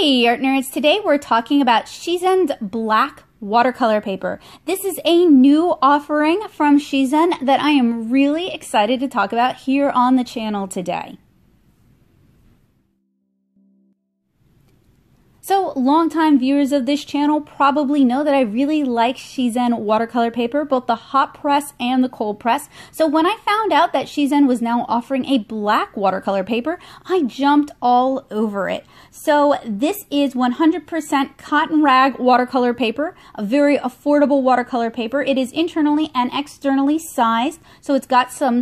Hey Art Nerds, today we're talking about Shizen's black watercolor paper. This is a new offering from Shizen that I am really excited to talk about here on the channel today. So, longtime viewers of this channel probably know that I really like Shizen watercolor paper, both the hot press and the cold press. So when I found out that Shizen was now offering a black watercolor paper, I jumped all over it. So this is 100% cotton rag watercolor paper, a very affordable watercolor paper. It is internally and externally sized, so it's got some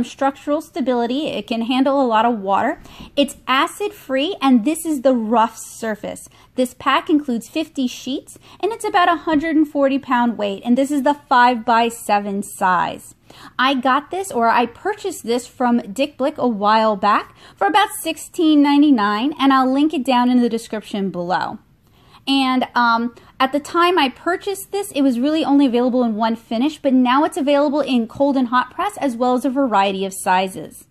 structural stability. It can handle a lot of water. It's acid free, and this is the rough surface. This pack includes 50 sheets and it's about 140 pound weight, and this is the 5x7 size. I got this, or I purchased this from Dick Blick a while back for about $16.99, and I'll link it down in the description below. And at the time I purchased this, it was really only available in one finish, but now it's available in cold and hot press as well as a variety of sizes.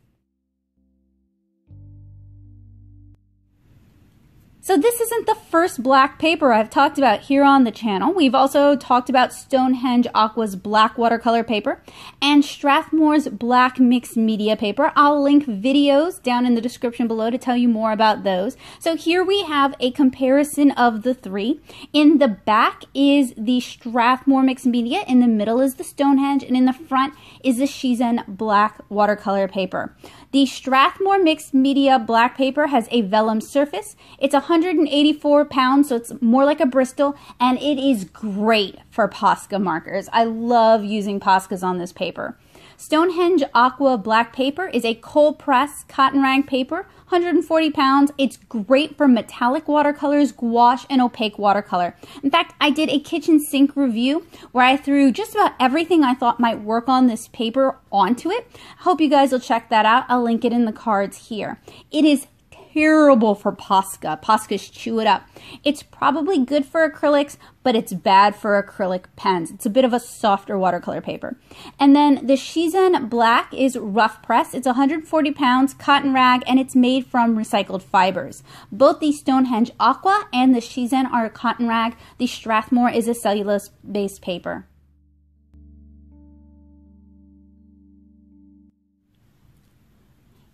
So this isn't the first black paper I've talked about here on the channel. We've also talked about Stonehenge Aqua's black watercolor paper and Strathmore's black mixed media paper. I'll link videos down in the description below to tell you more about those. So here we have a comparison of the three. In the back is the Strathmore mixed media, in the middle is the Stonehenge, and in the front is the Shizen black watercolor paper. The Strathmore mixed media black paper has a vellum surface. It's 184 pounds, so it's more like a Bristol, and it is great for Posca markers. I love using Poscas on this paper. Stonehenge Aqua black paper is a cold press cotton rag paper, 140 pounds. It's great for metallic watercolors, gouache, and opaque watercolor. In fact, I did a kitchen sink review where I threw just about everything I thought might work on this paper onto it. I hope you guys will check that out. I'll link it in the cards here. It is terrible for Posca. Poscas chew it up. It's probably good for acrylics, but it's bad for acrylic pens. It's a bit of a softer watercolor paper. And then the Shizen black is rough press. It's 140 pounds, cotton rag, and it's made from recycled fibers. Both the Stonehenge Aqua and the Shizen are cotton rag. The Strathmore is a cellulose-based paper.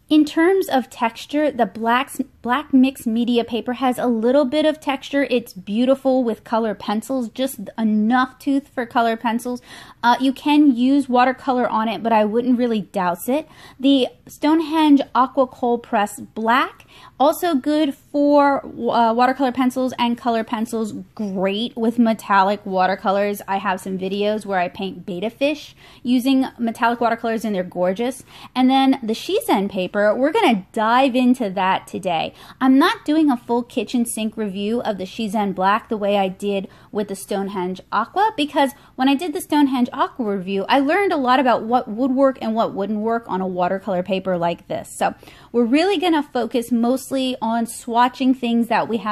In terms of texture, the black mixed media paper has a little bit of texture. It's beautiful with color pencils, just enough tooth for color pencils. You can use watercolor on it, but I wouldn't really douse it. The Stonehenge Aqua Cold Press Black, also good for watercolor pencils and color pencils, great with metallic watercolors. I have some videos where I paint betta fish using metallic watercolors, and they're gorgeous. And then the Shizen paper, we're going to dive into that today. I'm not doing a full kitchen sink review of the Shizen Black the way I did with the Stonehenge Aqua, because when I did the Stonehenge Aqua review, I learned a lot about what would work and what wouldn't work on a watercolor paper like this. So we're really going to focus mostly on swatching things that we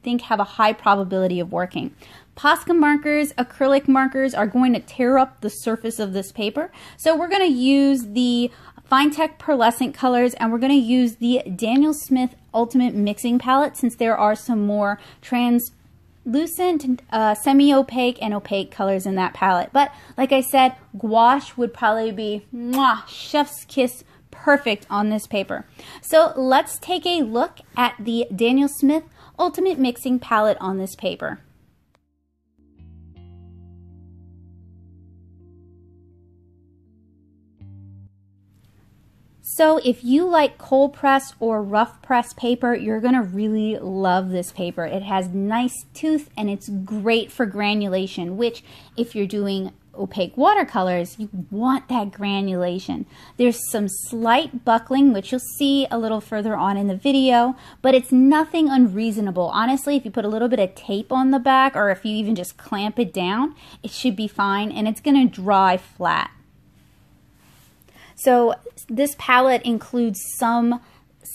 think have a high probability of working. Posca markers, acrylic markers are going to tear up the surface of this paper. So we're going to use the Finetec pearlescent colors, and we're going to use the Daniel Smith Ultimate Mixing Palette, since there are some more translucent, semi-opaque, and opaque colors in that palette. But like I said, gouache would probably be chef's kiss perfect on this paper. So let's take a look at the Daniel Smith Ultimate Mixing Palette on this paper. So if you like cold press or rough press paper, you're going to really love this paper. It has nice tooth and it's great for granulation, which if you're doing opaque watercolors, you want that granulation. There's some slight buckling, which you'll see a little further on in the video, but it's nothing unreasonable. Honestly, if you put a little bit of tape on the back, or if you even just clamp it down, it should be fine, and it's going to dry flat. So this palette includes some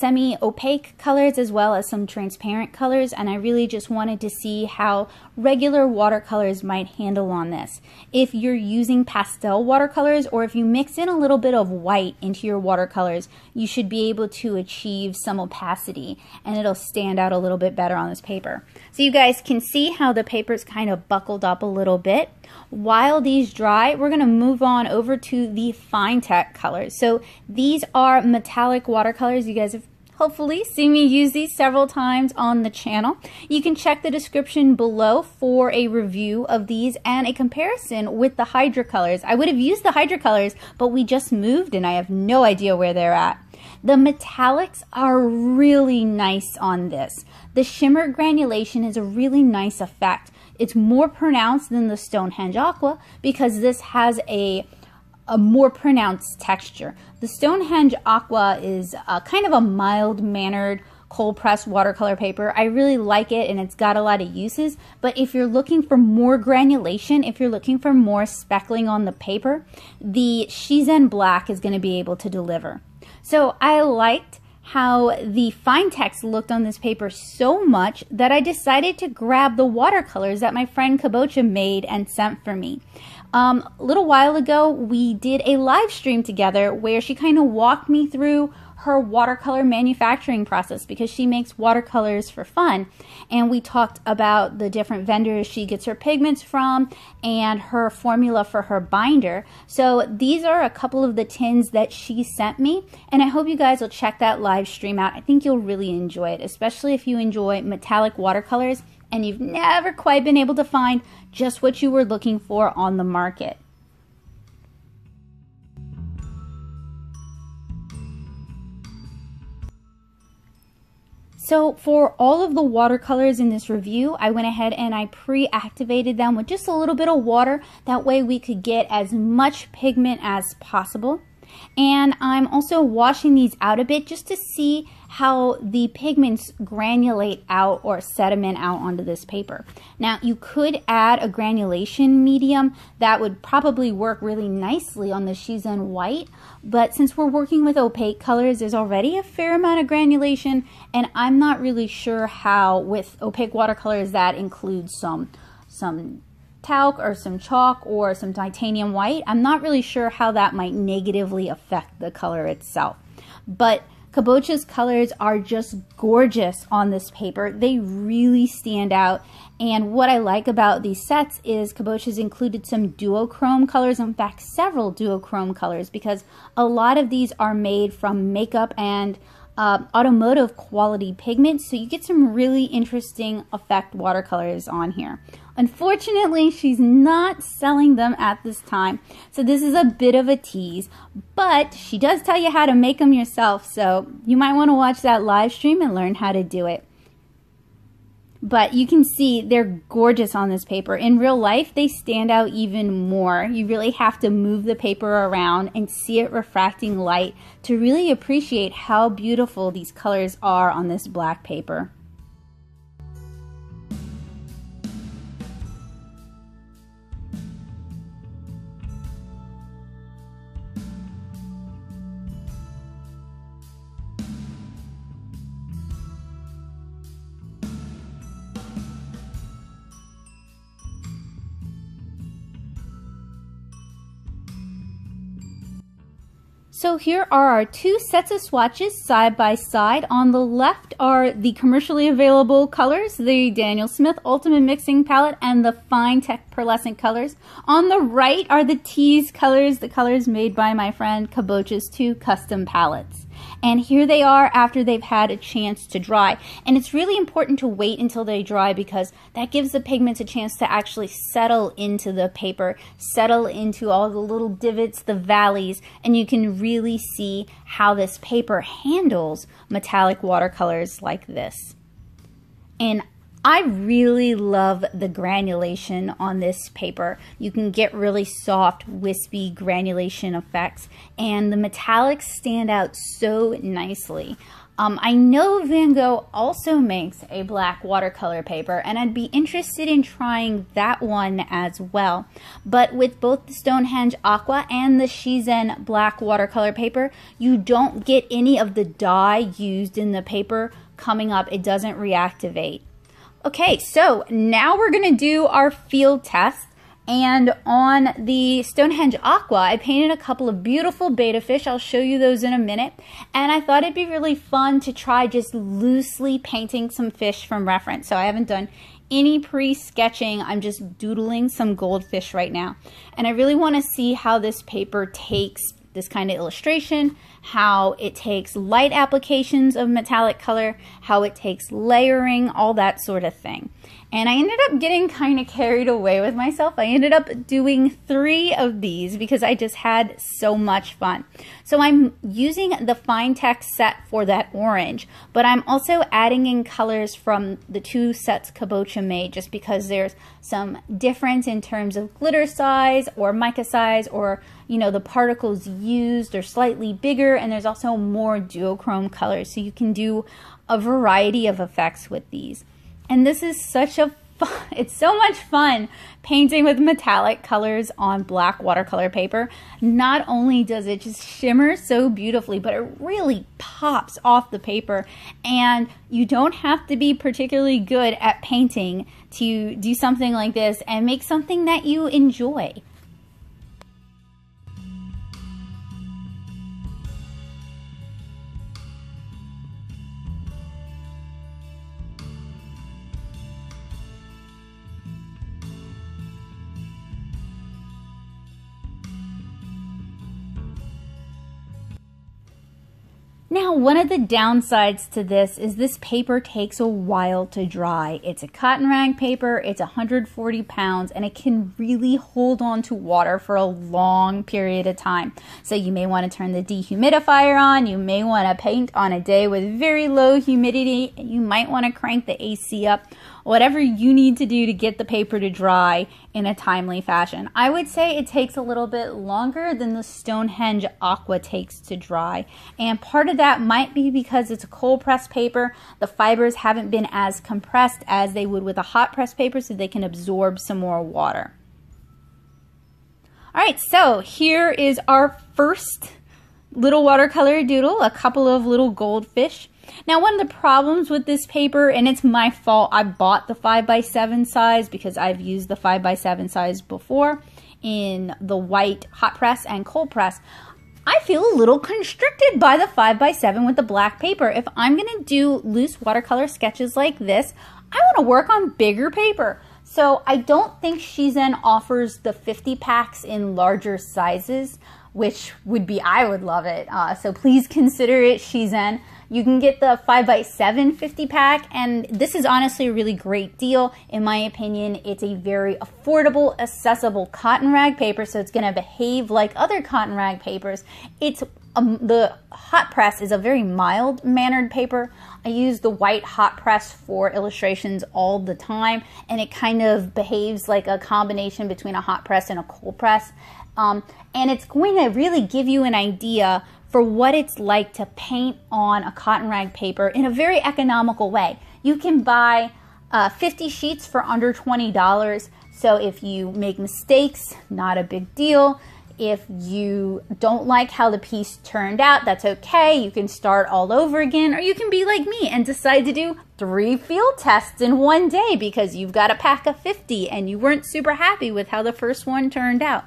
semi-opaque colors as well as some transparent colors, and I really just wanted to see how regular watercolors might handle on this. If you're using pastel watercolors, or if you mix in a little bit of white into your watercolors, you should be able to achieve some opacity and it'll stand out a little bit better on this paper. So you guys can see how the paper's kind of buckled up a little bit. While these dry, we're going to move on over to the fine tech colors. So these are metallic watercolors. You guys have hopefully seen me use these several times on the channel. You can check the description below for a review of these and a comparison with the Hydra colors. I would have used the Hydra colors, but we just moved and I have no idea where they're at. The metallics are really nice on this. The shimmer granulation is a really nice effect. It's more pronounced than the Stonehenge Aqua because this has a more pronounced texture. The Stonehenge Aqua is kind of a mild-mannered cold pressed watercolor paper. I really like it and it's got a lot of uses, but if you're looking for more granulation, if you're looking for more speckling on the paper, the Shizen Black is going to be able to deliver. So I liked how the fine text looked on this paper so much that I decided to grab the watercolors that my friend Kabocha made and sent for me. A little while ago, we did a live stream together where she kind of walked me through her watercolor manufacturing process because she makes watercolors for fun, and we talked about the different vendors she gets her pigments from and her formula for her binder. So these are a couple of the tins that she sent me, and I hope you guys will check that live stream out. I think you'll really enjoy it, especially if you enjoy metallic watercolors and you've never quite been able to find just what you were looking for on the market. So for all of the watercolors in this review, I went ahead and I pre-activated them with just a little bit of water. That way we could get as much pigment as possible. And I'm also washing these out a bit just to see how the pigments granulate out or sediment out onto this paper. Now you could add a granulation medium that would probably work really nicely on the Shizen white, but since we're working with opaque colors, there's already a fair amount of granulation, and I'm not really sure how with opaque watercolors that includes some talc or some chalk or some titanium white. I'm not really sure how that might negatively affect the color itself. But Kabocha's colors are just gorgeous on this paper. They really stand out. And what I like about these sets is Kabocha's included some duochrome colors, in fact several duochrome colors, because a lot of these are made from makeup and automotive quality pigments, so you get some really interesting effect watercolors on here. Unfortunately, she's not selling them at this time, so this is a bit of a tease, but she does tell you how to make them yourself, so you might want to watch that live stream and learn how to do it. But you can see they're gorgeous on this paper. In real life, they stand out even more. You really have to move the paper around and see it refracting light to really appreciate how beautiful these colors are on this black paper. So here are our two sets of swatches side by side. On the left are the commercially available colors, the Daniel Smith Ultimate Mixing Palette and the Fine Tech Pearlescent colors. On the right are the tease colors, the colors made by my friend Kabocha's two custom palettes. And here they are after they've had a chance to dry. And it's really important to wait until they dry because that gives the pigments a chance to actually settle into the paper, settle into all the little divots, the valleys, and you can really see how this paper handles metallic watercolors like this. And I really love the granulation on this paper. You can get really soft, wispy granulation effects, and the metallics stand out so nicely. I know Van Gogh also makes a black watercolor paper, and I'd be interested in trying that one as well. But with both the Stonehenge Aqua and the Shizen black watercolor paper, you don't get any of the dye used in the paper coming up. It doesn't reactivate. Okay, so now we're going to do our field test. And on the Stonehenge Aqua, I painted a couple of beautiful betta fish. I'll show you those in a minute. And I thought it'd be really fun to try just loosely painting some fish from reference. So I haven't done any pre-sketching. I'm just doodling some goldfish right now. And I really want to see how this paper takes this kind of illustration, how it takes light applications of metallic color, how it takes layering, all that sort of thing. And I ended up getting kind of carried away with myself. I ended up doing 3 of these because I just had so much fun. So I'm using the fine text set for that orange, but I'm also adding in colors from the 2 sets Kabocha made just because there's some difference in terms of glitter size or mica size, or you know, the particles used are slightly bigger, and there's also more duochrome colors, so you can do a variety of effects with these. And this is such a fun, it's so much fun painting with metallic colors on black watercolor paper. Not only does it just shimmer so beautifully, but it really pops off the paper, and you don't have to be particularly good at painting to do something like this and make something that you enjoy. Now, one of the downsides to this paper takes a while to dry. It's a cotton rag paper, it's 140 pounds, and it can really hold on to water for a long period of time. So you may want to turn the dehumidifier on, you may want to paint on a day with very low humidity, you might want to crank the AC up, whatever you need to do to get the paper to dry in a timely fashion. I would say it takes a little bit longer than the Stonehenge Aqua takes to dry. And part of that might be because it's a cold press paper. The fibers haven't been as compressed as they would with a hot press paper, so they can absorb some more water. All right, so here is our first little watercolor doodle, a couple of little goldfish. Now, one of the problems with this paper, and it's my fault, I bought the 5x7 size because I've used the 5x7 size before in the white hot press and cold press. I feel a little constricted by the 5x7 with the black paper. If I'm going to do loose watercolor sketches like this, I want to work on bigger paper. So I don't think Shizen offers the 50 packs in larger sizes, which would be, I would love it. So please consider it, Shizen. You can get the 5x7 50 pack, and this is honestly a really great deal. In my opinion, it's a very affordable, accessible cotton rag paper, so it's going to behave like other cotton rag papers. It's the hot press is a very mild-mannered paper. I use the white hot press for illustrations all the time, and it kind of behaves like a combination between a hot press and a cold press. And it's going to really give you an idea for what it's like to paint on a cotton rag paper in a very economical way. You can buy 50 sheets for under $20. So if you make mistakes, not a big deal. If you don't like how the piece turned out, that's okay. You can start all over again, or you can be like me and decide to do 3 field tests in one day because you've got a pack of 50 and you weren't super happy with how the first one turned out.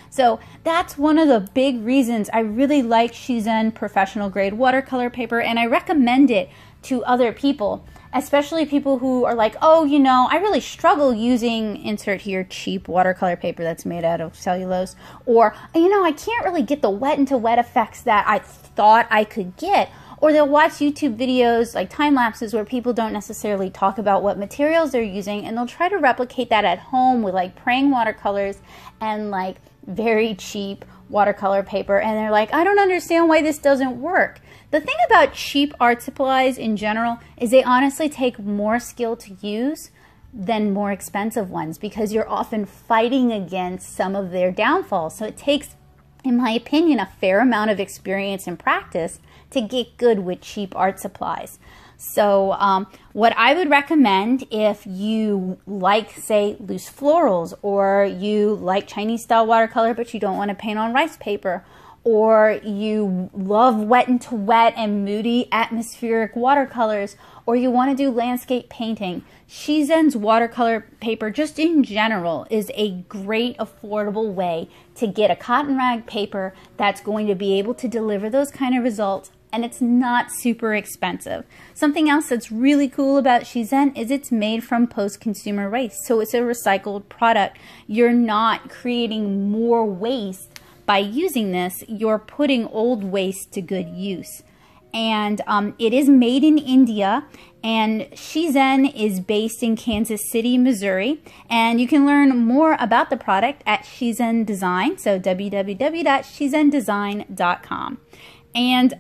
So that's one of the big reasons I really like Shizen professional grade watercolor paper, and I recommend it to other people, especially people who are like, oh, you know, I really struggle using, insert here, cheap watercolor paper that's made out of cellulose, or, you know, I can't really get the wet into wet effects that I thought I could get. Or they'll watch YouTube videos like time lapses where people don't necessarily talk about what materials they're using, and they'll try to replicate that at home with like praying watercolors and like very cheap watercolor paper, and they're like, I don't understand why this doesn't work. The thing about cheap art supplies in general is they honestly take more skill to use than more expensive ones, because you're often fighting against some of their downfalls. So it takes, in my opinion, a fair amount of experience and practice to get good with cheap art supplies. So what I would recommend if you like, say, loose florals, or you like Chinese style watercolor but you don't want to paint on rice paper, or you love wet into wet and moody atmospheric watercolors, or you want to do landscape painting, Shizen's watercolor paper just in general is a great affordable way to get a cotton rag paper that's going to be able to deliver those kind of results, and it's not super expensive. Something else that's really cool about Shizen is it's made from post-consumer waste, so it's a recycled product. You're not creating more waste by using this, you're putting old waste to good use. And it is made in India, and Shizen is based in Kansas City, Missouri. And you can learn more about the product at Shizen Design, so www.shizendesign.com. And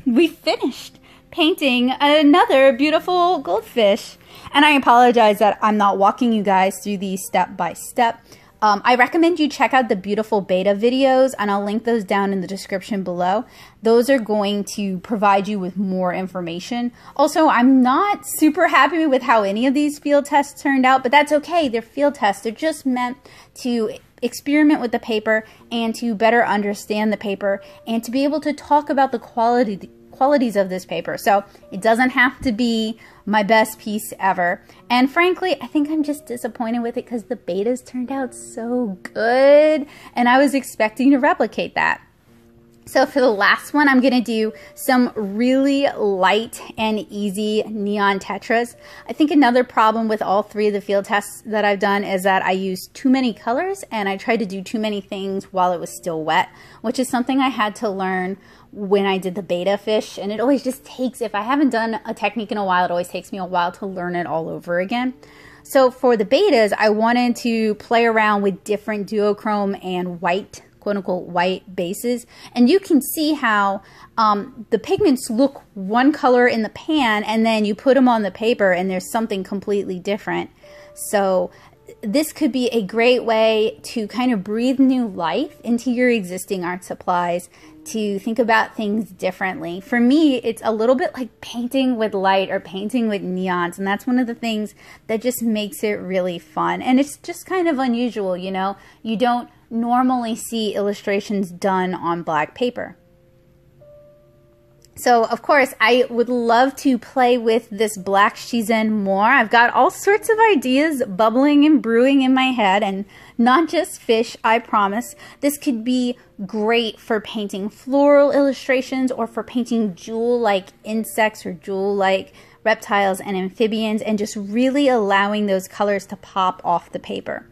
we finished painting another beautiful goldfish. And I apologize that I'm not walking you guys through these step by step. I recommend you check out the beautiful beta videos, and I'll link those down in the description below. Those are going to provide you with more information. Also, I'm not super happy with how any of these field tests turned out, but that's okay. They're field tests. They're just meant to experiment with the paper and to better understand the paper and to be able to talk about the qualities of this paper. So it doesn't have to be my best piece ever. And frankly, I think I'm just disappointed with it because the betas turned out so good and I was expecting to replicate that. So for the last one, I'm going to do some really light and easy neon tetras. I think another problem with all three of the field tests that I've done is that I used too many colors and I tried to do too many things while it was still wet, which is something I had to learn when I did the beta fish. And it always just takes, if I haven't done a technique in a while, it always takes me a while to learn it all over again. So for the betas, I wanted to play around with different duochrome and white, quote-unquote white bases, and you can see how the pigments look one color in the pan and then you put them on the paper and there's something completely different. So this could be a great way to kind of breathe new life into your existing art supplies, to think about things differently. For me, it's a little bit like painting with light or painting with neons, and that's one of the things that just makes it really fun. And it's just kind of unusual, you know? You don't normally see illustrations done on black paper. So, of course, I would love to play with this black Shizen more. I've got all sorts of ideas bubbling and brewing in my head, and not just fish, I promise. This could be great for painting floral illustrations or for painting jewel-like insects or jewel-like reptiles and amphibians, and just really allowing those colors to pop off the paper.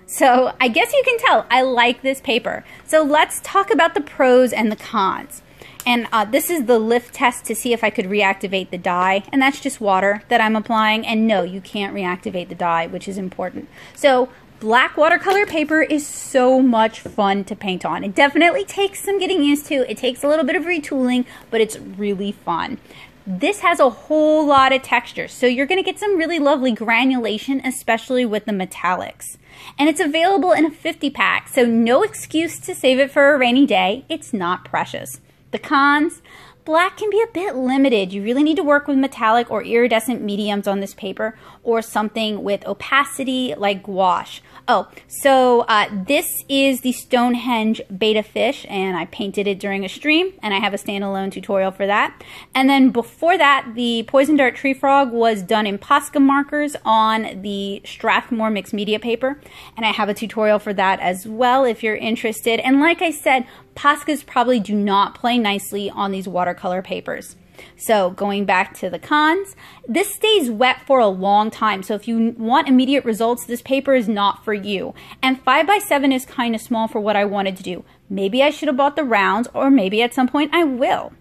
So, I guess you can tell I like this paper. So, let's talk about the pros and the cons. And this is the lift test to see if I could reactivate the dye, and that's just water that I'm applying, and no, you can't reactivate the dye, which is important. So black watercolor paper is so much fun to paint on. It definitely takes some getting used to. It takes a little bit of retooling, but it's really fun. This has a whole lot of texture, so you're going to get some really lovely granulation, especially with the metallics. And it's available in a 50 pack, so no excuse to save it for a rainy day. It's not precious. The cons, black can be a bit limited. You really need to work with metallic or iridescent mediums on this paper, or something with opacity like gouache. Oh, so this is the Stonehenge beta fish, and I painted it during a stream, and I have a standalone tutorial for that. And then before that, the Poison Dart Tree Frog was done in Posca markers on the Strathmore mixed media paper, and I have a tutorial for that as well if you're interested. And like I said, Poscas probably do not play nicely on these watercolor papers. So going back to the cons, this stays wet for a long time. So if you want immediate results, this paper is not for you. And 5x7 is kind of small for what I wanted to do. Maybe I should have bought the rounds, or maybe at some point I will.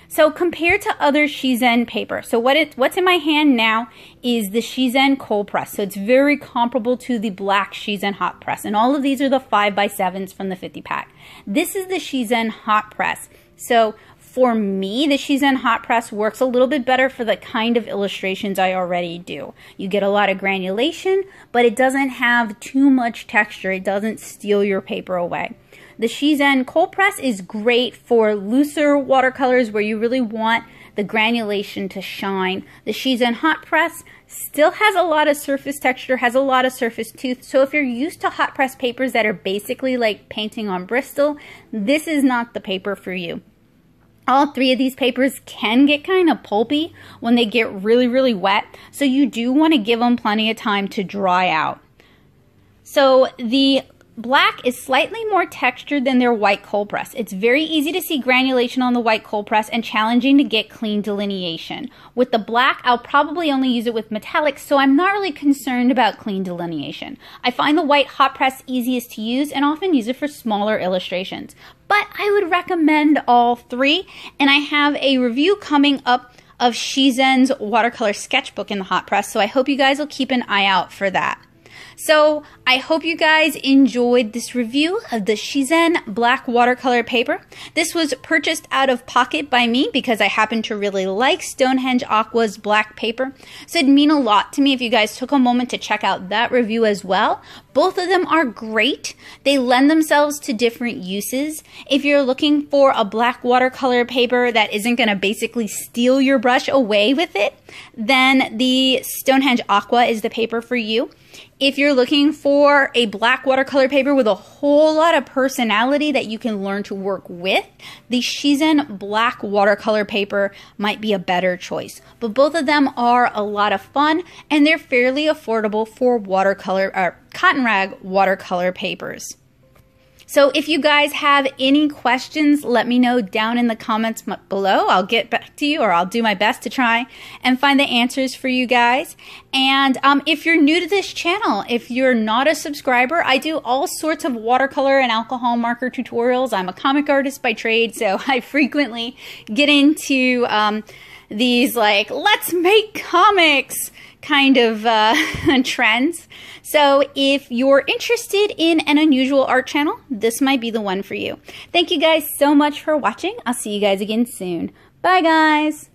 So compared to other Shizen paper, so what's in my hand now is the Shizen cold press. So it's very comparable to the black Shizen hot press. And all of these are the 5x7s from the 50 pack. This is the Shizen hot press. So for me, the Shizen hot press works a little bit better for the kind of illustrations I already do. You get a lot of granulation, but it doesn't have too much texture. It doesn't steal your paper away. The Shizen cold press is great for looser watercolors where you really want the granulation to shine. The Shizen hot press still has a lot of surface texture, has a lot of surface tooth. So if you're used to hot press papers that are basically like painting on Bristol, this is not the paper for you. All three of these papers can get kind of pulpy when they get really, really wet. So you do want to give them plenty of time to dry out. So the black is slightly more textured than their white cold press. It's very easy to see granulation on the white cold press and challenging to get clean delineation. With the black, I'll probably only use it with metallics, so I'm not really concerned about clean delineation. I find the white hot press easiest to use and often use it for smaller illustrations. But I would recommend all three, and I have a review coming up of Shizen's watercolor sketchbook in the hot press, so I hope you guys will keep an eye out for that. So I hope you guys enjoyed this review of the Shizen black watercolor paper. This was purchased out of pocket by me because I happen to really like Stonehenge Aqua's black paper. So it'd mean a lot to me if you guys took a moment to check out that review as well. Both of them are great. They lend themselves to different uses. If you're looking for a black watercolor paper that isn't going to basically steal your brush away with it, then the Stonehenge Aqua is the paper for you. If you're looking for a black watercolor paper with a whole lot of personality that you can learn to work with, the Shizen black watercolor paper might be a better choice. But both of them are a lot of fun and they're fairly affordable for watercolor or cotton rag watercolor papers. So if you guys have any questions, let me know down in the comments below. I'll get back to you, or I'll do my best to try and find the answers for you guys. And if you're new to this channel, if you're not a subscriber, I do all sorts of watercolor and alcohol marker tutorials. I'm a comic artist by trade, so I frequently get into these like, let's make comics kind of trends. So if you're interested in an unusual art channel, this might be the one for you. Thank you guys so much for watching. I'll see you guys again soon. Bye guys.